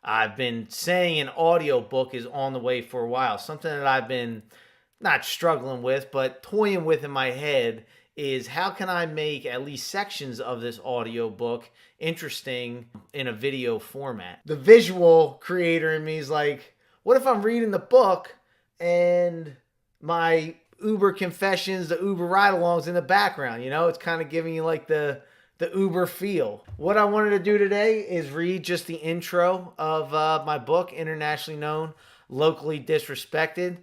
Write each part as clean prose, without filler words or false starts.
I've been saying an audiobook is on the way for a while. Something that I've been not struggling with, but toying with in my head is how can I make at least sections of this audiobook interesting in a video format. The visual creator in me is like, what if I'm reading the book and my Uber confessions, the Uber ride-alongs in the background? You know, it's kind of giving you like the Uber feel. What I wanted to do today is read just the intro of my book, internationally known, locally disrespected.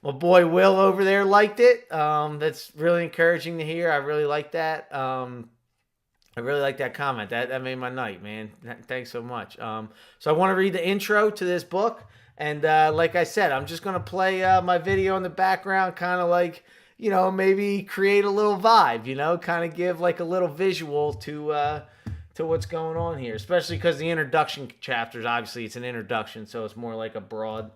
My boy Will over there liked it. That's really encouraging to hear. I really like that. I really like that comment. That made my night, man. Thanks so much. So I want to read the intro to this book. And like I said, I'm just going to play my video in the background, kind of like, you know, maybe create a little vibe, you know, kind of give like a little visual to what's going on here, especially because the introduction chapters, obviously it's an introduction, so it's more like a broad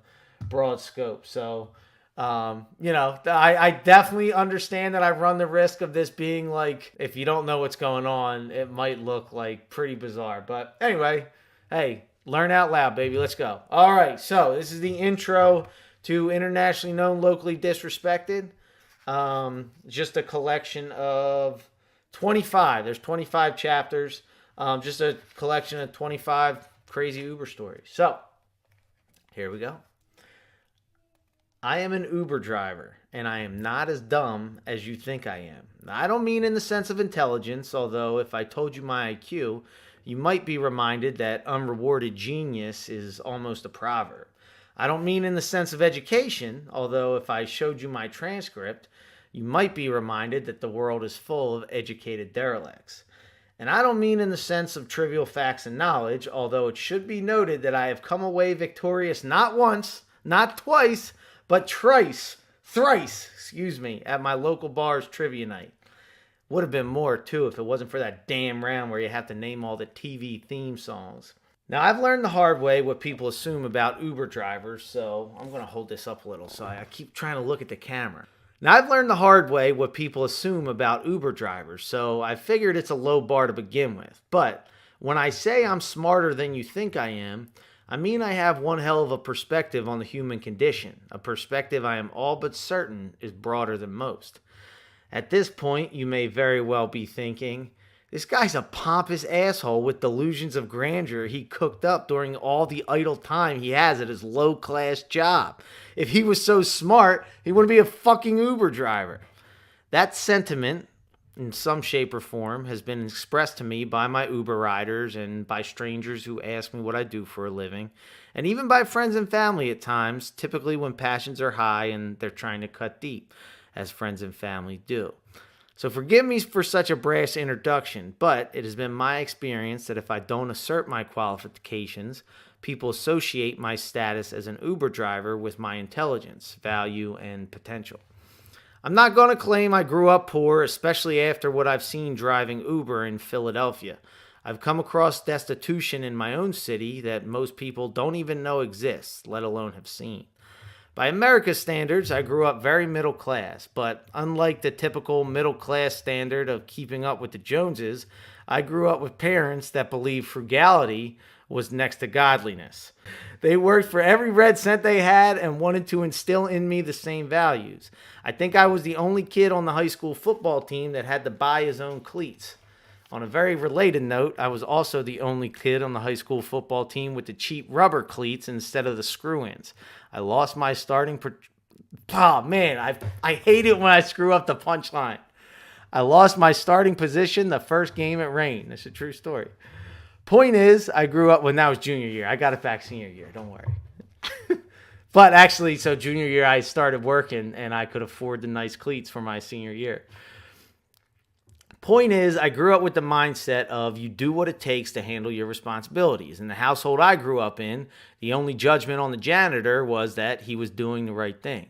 scope. So, you know, I definitely understand that I run the risk of this being like, if you don't know what's going on, it might look like pretty bizarre. But anyway, hey, learn out loud, baby. Let's go. All right, so this is the intro to Internationally Known, Locally Disrespected. Just a collection of 25. There's 25 chapters. Just a collection of 25 crazy Uber stories. So, here we go. I am an Uber driver, and I am not as dumb as you think I am. Now, I don't mean in the sense of intelligence, although if I told you my IQ, you might be reminded that unrewarded genius is almost a proverb. I don't mean in the sense of education, although if I showed you my transcript, you might be reminded that the world is full of educated derelicts. And I don't mean in the sense of trivial facts and knowledge, although it should be noted that I have come away victorious not once, not twice, but thrice, at my local bar's trivia night. Would have been more, too, if it wasn't for that damn round where you have to name all the TV theme songs. Now, I've learned the hard way what people assume about Uber drivers, so I'm going to hold this up a little so I keep trying to look at the camera. Now, I've learned the hard way what people assume about Uber drivers, so I figured it's a low bar to begin with. But when I say I'm smarter than you think I am, I mean I have one hell of a perspective on the human condition, a perspective I am all but certain is broader than most. At this point, you may very well be thinking, this guy's a pompous asshole with delusions of grandeur he cooked up during all the idle time he has at his low-class job. If he was so smart, he wouldn't be a fucking Uber driver. That sentiment, in some shape or form, has been expressed to me by my Uber riders and by strangers who ask me what I do for a living, and even by friends and family at times, typically when passions are high and they're trying to cut deep, as friends and family do. So forgive me for such a brash introduction, but it has been my experience that if I don't assert my qualifications, people associate my status as an Uber driver with my intelligence, value, and potential. I'm not going to claim I grew up poor, especially after what I've seen driving Uber in Philadelphia. I've come across destitution in my own city that most people don't even know exists, let alone have seen. By America's standards, I grew up very middle class, but unlike the typical middle class standard of keeping up with the Joneses, I grew up with parents that believed frugality was next to godliness. They worked for every red cent they had and wanted to instill in me the same values. I think I was the only kid on the high school football team that had to buy his own cleats. On a very related note, I was also the only kid on the high school football team with the cheap rubber cleats instead of the screw-ins. I lost my starting... Oh, man, I hate it when I screw up the punchline. I lost my starting position the first game it rained. That's a true story. Point is, I grew up... When that was junior year. I got it back senior year. Don't worry. But actually, so junior year, I started working, and I could afford the nice cleats for my senior year. Point is, I grew up with the mindset of you do what it takes to handle your responsibilities. In the household I grew up in, the only judgment on the janitor was that he was doing the right thing.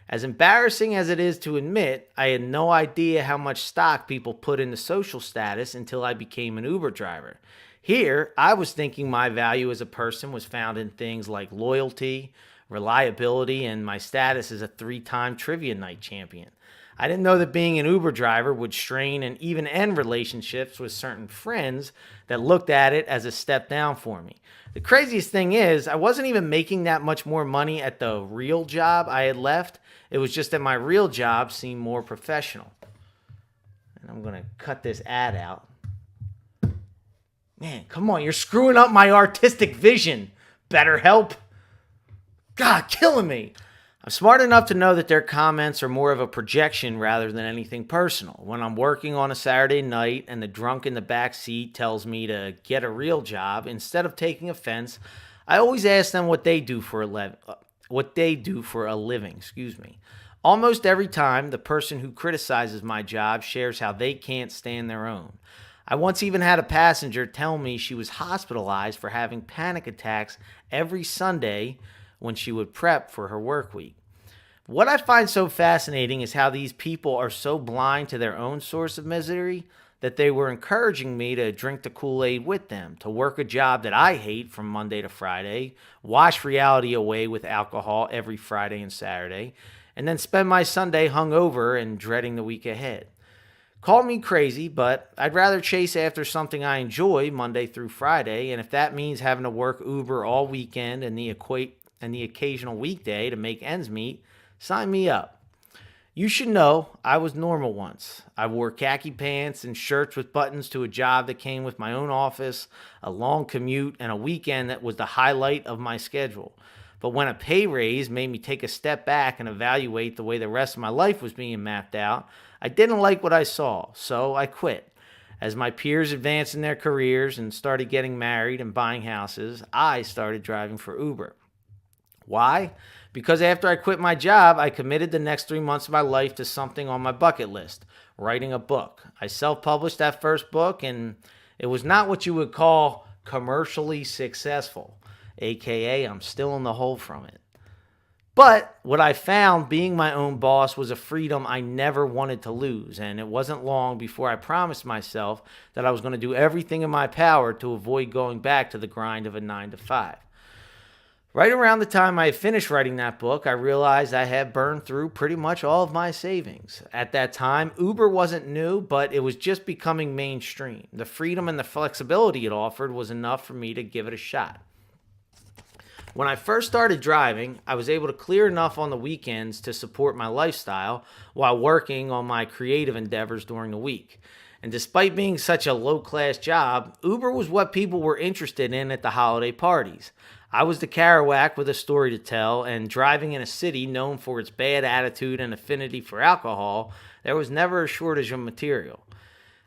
As embarrassing as it is to admit, I had no idea how much stock people put into social status until I became an Uber driver. Here, I was thinking my value as a person was found in things like loyalty, reliability, and my status as a 3-time trivia night champion. I didn't know that being an Uber driver would strain and even end relationships with certain friends that looked at it as a step down for me. The craziest thing is, I wasn't even making that much more money at the real job I had left. It was just that my real job seemed more professional. And I'm going to cut this ad out. Man, come on, you're screwing up my artistic vision. Better help. God, killing me. I'm smart enough to know that their comments are more of a projection rather than anything personal. When I'm working on a Saturday night and the drunk in the back seat tells me to get a real job, instead of taking offense, I always ask them what they do for a living. Almost every time, the person who criticizes my job shares how they can't stand their own. I once even had a passenger tell me she was hospitalized for having panic attacks every Sunday when she would prep for her work week. What I find so fascinating is how these people are so blind to their own source of misery that they were encouraging me to drink the Kool-Aid with them, to work a job that I hate from Monday to Friday, wash reality away with alcohol every Friday and Saturday, and then spend my Sunday hungover and dreading the week ahead. Call me crazy, but I'd rather chase after something I enjoy Monday through Friday, and if that means having to work Uber all weekend and the occasional weekday to make ends meet, sign me up. You should know I was normal once. I wore khaki pants and shirts with buttons to a job that came with my own office, a long commute, and a weekend that was the highlight of my schedule. But when a pay raise made me take a step back and evaluate the way the rest of my life was being mapped out, I didn't like what I saw, so I quit. As my peers advanced in their careers and started getting married and buying houses, I started driving for Uber. Why? Because after I quit my job, I committed the next 3 months of my life to something on my bucket list, writing a book. I self-published that first book, and it was not what you would call commercially successful, aka I'm still in the hole from it. But what I found being my own boss was a freedom I never wanted to lose, and it wasn't long before I promised myself that I was going to do everything in my power to avoid going back to the grind of a 9 to 5. Right around the time I had finished writing that book, I realized I had burned through pretty much all of my savings. At that time, Uber wasn't new, but it was just becoming mainstream. The freedom and the flexibility it offered was enough for me to give it a shot. When I first started driving, I was able to clear enough on the weekends to support my lifestyle while working on my creative endeavors during the week. And despite being such a low-class job, Uber was what people were interested in at the holiday parties. I was the Kerouac with a story to tell, and driving in a city known for its bad attitude and affinity for alcohol, there was never a shortage of material.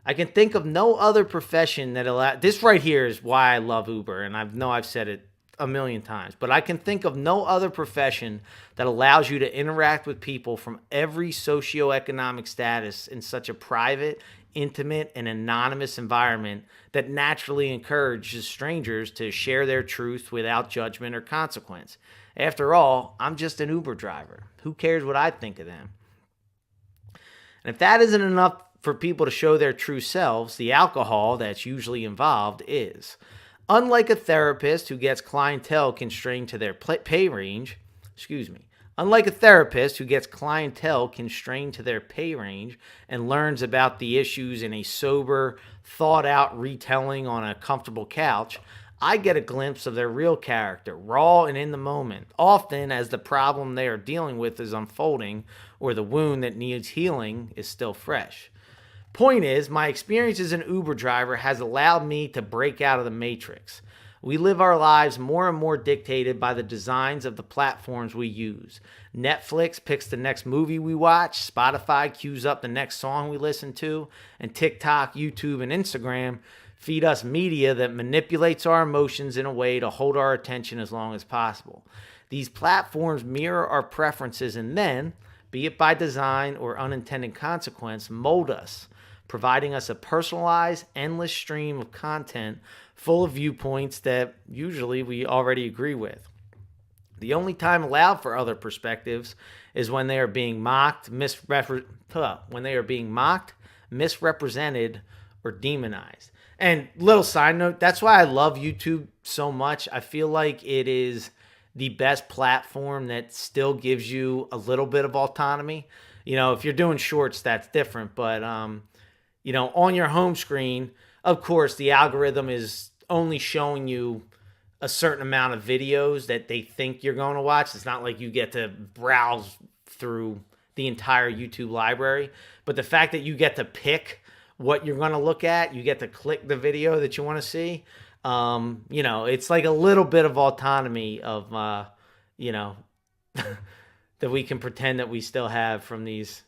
I can think of no other profession that this right here is why I love Uber, and I've said it a million times, but I can think of no other profession that allows you to interact with people from every socioeconomic status in such a private, intimate, and anonymous environment that naturally encourages strangers to share their truth without judgment or consequence. After all, I'm just an Uber driver. Who cares what I think of them? And if that isn't enough for people to show their true selves, the alcohol that's usually involved is. Unlike a therapist who gets clientele constrained to their pay range, and learns about the issues in a sober, thought-out retelling on a comfortable couch, I get a glimpse of their real character, raw and in the moment, often as the problem they are dealing with is unfolding or the wound that needs healing is still fresh. Point is, my experience as an Uber driver has allowed me to break out of the matrix. We live our lives more and more dictated by the designs of the platforms we use. Netflix picks the next movie we watch, Spotify cues up the next song we listen to, and TikTok, YouTube, and Instagram feed us media that manipulates our emotions in a way to hold our attention as long as possible. These platforms mirror our preferences and then, be it by design or unintended consequence, mold us, providing us a personalized, endless stream of content full of viewpoints that usually we already agree with. The only time allowed for other perspectives is when they are being mocked, misrepresented, or demonized. And little side note, that's why I love YouTube so much. I feel like it is the best platform that still gives you a little bit of autonomy. If you're doing shorts, that's different. But on your home screen, of course, the algorithm is only showing you a certain amount of videos that they think you're going to watch. It's not like you get to browse through the entire YouTube library. But the fact that you get to pick what you're going to look at, you get to click the video that you want to see. It's like a little bit of autonomy of, that we can pretend that we still have from these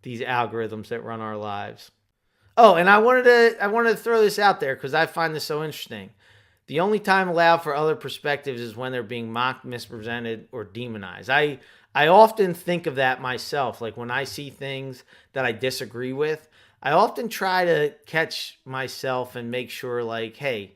algorithms that run our lives. Oh, and I wanted to throw this out there because I find this so interesting. The only time allowed for other perspectives is when they're being mocked, misrepresented, or demonized. I often think of that myself. Like when I see things that I disagree with, I often try to catch myself and make sure, like, hey,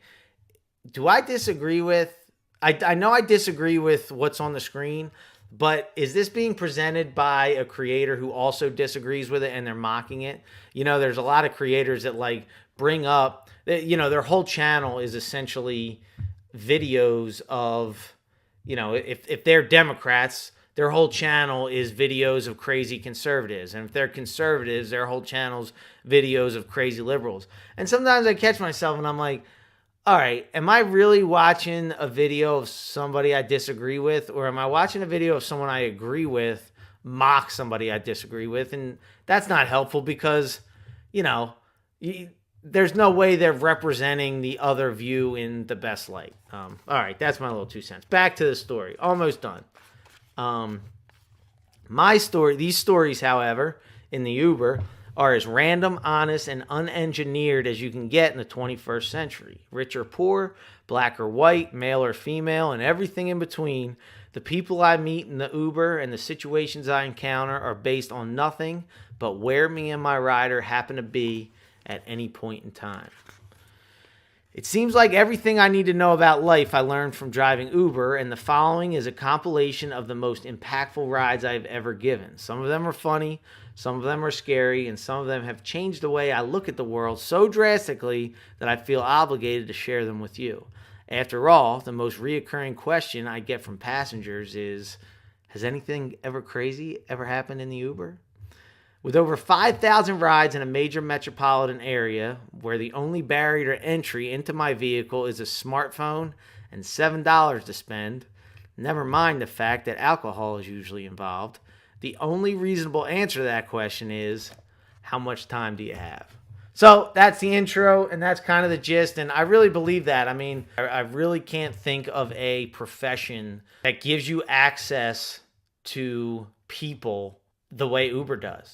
do I disagree with? I know I disagree with what's on the screen, but is this being presented by a creator who also disagrees with it and they're mocking it? There's a lot of creators that like bring up, their whole channel is essentially videos of, if they're Democrats, their whole channel is videos of crazy conservatives. And if they're conservatives, their whole channel's videos of crazy liberals. And sometimes I catch myself and I'm like, all right, am I really watching a video of somebody I disagree with, or am I watching a video of someone I agree with mock somebody I disagree with? And that's not helpful because, there's no way they're representing the other view in the best light. All right, that's my little 2 cents. Back to the story. Almost done. These stories, however, in the Uber are as random, honest, and unengineered as you can get in the 21st century. Rich or poor, black or white, male or female, and everything in between, the people I meet in the Uber and the situations I encounter are based on nothing but where me and my rider happen to be at any point in time. It seems like everything I need to know about life I learned from driving Uber, and the following is a compilation of the most impactful rides I've ever given. Some of them are funny, some of them are scary, and some of them have changed the way I look at the world so drastically that I feel obligated to share them with you. After all, the most reoccurring question I get from passengers is, has anything ever crazy ever happened in the Uber? With over 5,000 rides in a major metropolitan area where the only barrier to entry into my vehicle is a smartphone and $7 to spend, never mind the fact that alcohol is usually involved, the only reasonable answer to that question is, how much time do you have? So that's the intro, and that's kind of the gist, and I really believe that. I mean, I really can't think of a profession that gives you access to people the way Uber does.